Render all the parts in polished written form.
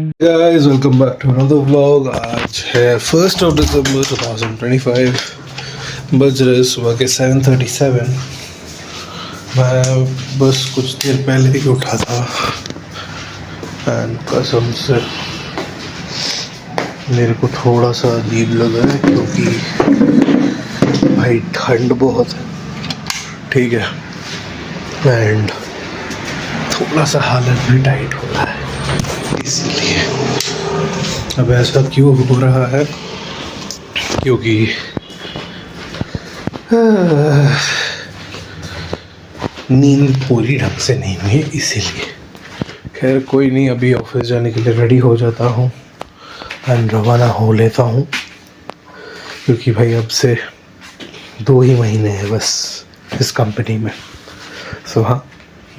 Guys, welcome back to another vlog. आज है 1st of December 2025. बज रहे सुबह के 7:37. मैं बस कुछ देर पहले ही उठा था एंड कसम से मेरे को थोड़ा सा अजीब लगा है क्योंकि भाई ठंड बहुत है, ठीक है, एंड थोड़ा सा हालत भी टाइट हो रहा है, इसलिए अब ऐसा क्यों हो रहा है क्योंकि नींद पूरी ढंग से नहीं हुई, इसीलिए। खैर कोई नहीं, अभी ऑफिस जाने के लिए रेडी हो जाता हूँ एंड रवाना हो लेता हूँ क्योंकि भाई अब से 2 ही महीने हैं बस इस कंपनी में। सो हाँ,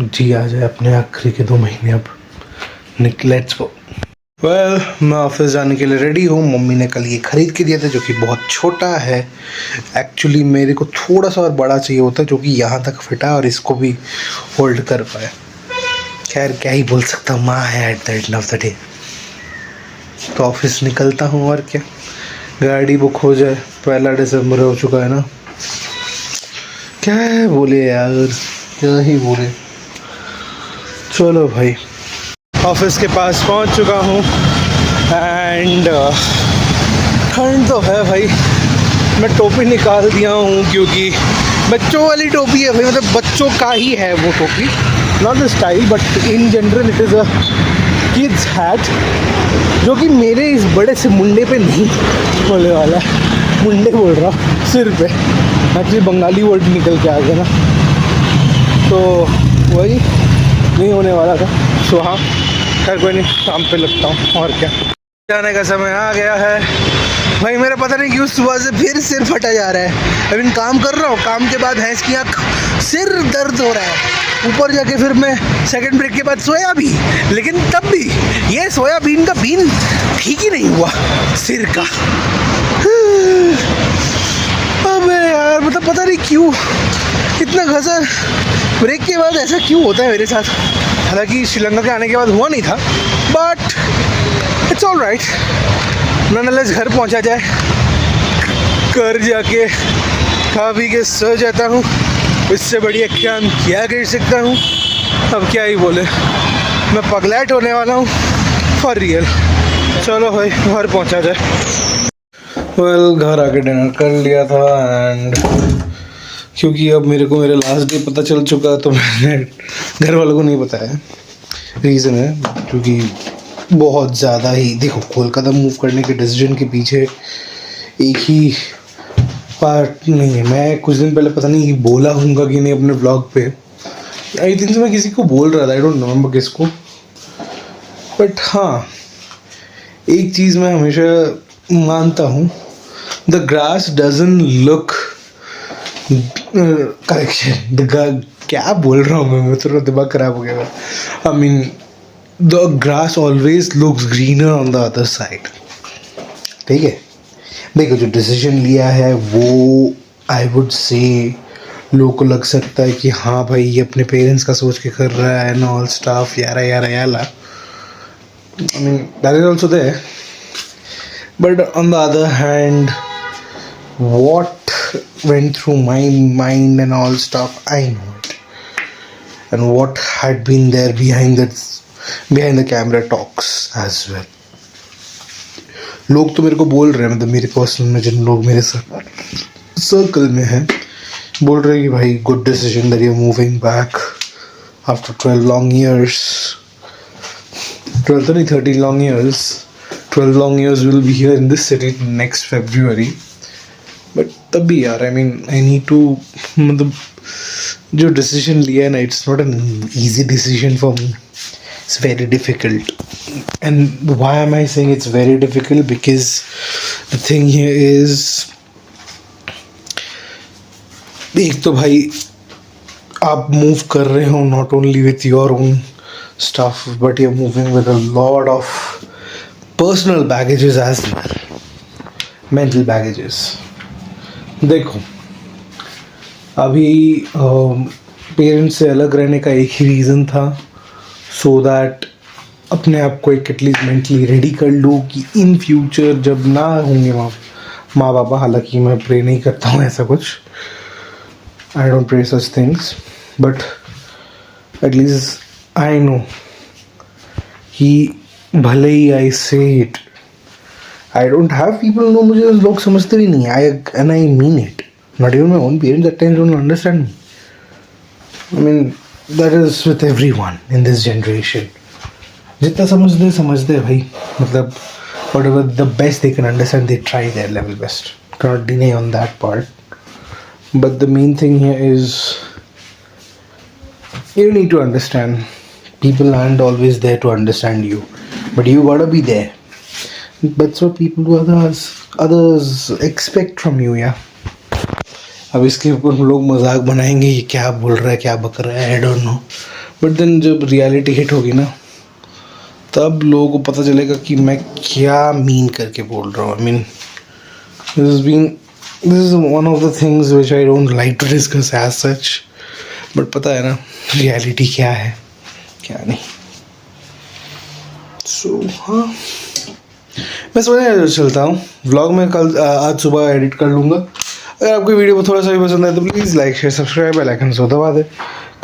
जी आ जाए अपने आखिरी के 2 महीने अब लेट्स गो। वेल, मैं ऑफिस जाने के लिए रेडी हूँ। मम्मी ने कल ये ख़रीद के दिया था जो कि बहुत छोटा है। एक्चुअली मेरे को थोड़ा सा और बड़ा चाहिए होता है जो कि यहाँ तक फिटा और इसको भी होल्ड कर पाए। खैर क्या ही बोल सकता हूँ, माँ है at the end of the day. तो ऑफिस निकलता हूँ और क्या, गाड़ी बुक हो जाए। 1 दिसंबर हो चुका है ना, क्या है बोले यार, क्या ही बोले। चलो भाई, ऑफिस के पास पहुंच चुका हूं एंड ठंड तो है भाई। मैं टोपी निकाल दिया हूं क्योंकि बच्चों वाली टोपी है भाई, मतलब बच्चों का ही है वो टोपी, not the style but in general it is a kids hat जो कि मेरे इस बड़े से मुंडे पे नहीं होने वाला है। मुंडे बोल रहा हूँ, सिर पे। एक्चुअली बंगाली वर्ड निकल के आ गया ना, तो वही नहीं होने वाला था। सो हाँ, खैर कोई नहीं, काम पे लगता हूँ और क्या। जाने का समय आ गया है भाई। मेरा पता नहीं क्यों सुबह से फिर सिर फटा जा रहा है। अभी काम कर रहा हूँ, काम के बाद भैंस की आँख, सिर दर्द हो रहा है। ऊपर जाके फिर मैं सेकंड ब्रेक के बाद सोया भी, लेकिन तब भी ये सोयाबीन का बीन ठीक ही नहीं हुआ सिर का। अबे यार, मतलब पता नहीं क्यों इतना घसा। ब्रेक के बाद ऐसा क्यों होता है मेरे साथ। हालांकि श्रीलंका के आने के बाद हुआ नहीं था, बट इट्स ऑल राइट। नॉनलेस घर पहुंचा जाए, घर जाके खा पी के सो जाता हूँ। इससे बढ़िया काम क्या कर सकता हूँ। अब क्या ही बोले, मैं पगलैट होने वाला हूँ फॉर रियल। चलो भाई, घर पहुंचा जाए। वेल, घर आके डिनर कर लिया था एंड क्योंकि अब मेरे को मेरे लास्ट डे पता चल चुका, तो मैंने घर वालों को नहीं बताया। रीज़न है क्योंकि बहुत ज़्यादा ही, देखो, कोलकाता मूव करने के डिसीजन के पीछे एक ही पार्ट नहीं है। मैं कुछ दिन पहले पता नहीं बोला हूँगा कि नहीं अपने व्लॉग पे, आई थिंक मैं किसी को बोल रहा था, आई डोंट रिमेम्बर किसको, बट हाँ एक चीज़ मैं हमेशा मानता हूँ, the grass doesn't look correction. क्या बोल रहा हूँ मैं थोड़ा दिमाग खराब हो गया। I mean the grass always looks greener on the other side, ठीक है। देखो, जो डिसीजन लिया है वो आई वुड से लोगों को लग सकता है कि हाँ भाई ये अपने पेरेंट्स का सोच के कर रहा है एंड ऑल स्टाफ, यारा यारा याला। I mean that is also there, but on the other hand what went through my mind and all stuff, I know it, and what had been there behind the camera talks as well. लोग तो मेरे को बोल रहे हैं, मतलब मेरे personal में जिन लोग मेरे सर्कल में हैं, बोल रहे हैं कि भाई good decision that you are moving back after 12 long years. 12 तो नहीं, 13 long years. 12 long years will be here in this city next February. But तब भी यार, I mean I need to, मतलब जो डिसीजन लिया है ना, it's not an easy decision for me, it's very difficult. And why am I saying it's very difficult, because the thing here is, एक तो भाई आप मूव कर रहे हो not only with your own stuff, but you are moving with a lot of personal baggages as well, mental baggages. देखो, अभी parents से अलग रहने का एक ही रीज़न था, सो दैट अपने आप को एक एटलीस्ट मेंटली रेडी कर लूँ कि इन फ्यूचर जब ना होंगे माँ बाबा, हालांकि मैं प्रे नहीं करता हूँ ऐसा कुछ, I don't pray such things, but at least I know कि भले ही I say it, I don't have people no, मुझे लोग समझते भी नहीं, I mean it, not even my own parents at times don't understand me. I mean, that is with everyone in this generation. जितना समझते भाई, मतलब whatever the best they can understand, they try their level best. Cannot deny on that part. But the main thing here is you need to understand. People aren't always there to understand you, but you gotta be there. That's what people do others expect from you, yeah. अब इसके ऊपर लोग मजाक बनाएंगे, ये क्या बोल रहा है, क्या बक रहा है, I don't know, but then जब रियलिटी हिट होगी ना, तब लोगों को पता चलेगा कि मैं क्या मीन करके बोल रहा हूँ. I mean this is one of the things which I don't like to discuss as such, but पता है ना रियलिटी क्या है क्या नहीं. सो हाँ, मैं सोचने चलता हूँ. व्लॉग में कल आज सुबह एडिट कर लूँगा. अगर आपको वीडियो को थोड़ा सा भी पसंद है तो please like share subscribe bell icon so दबा दे.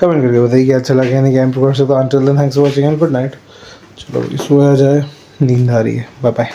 कमेंट करके बताइए कि अच्छा लगा नहीं, क्या इम्प्रूव कर सकता. Until then thanks for watching and good night. चलो सोया जाए, नींद आ रही है. Bye bye.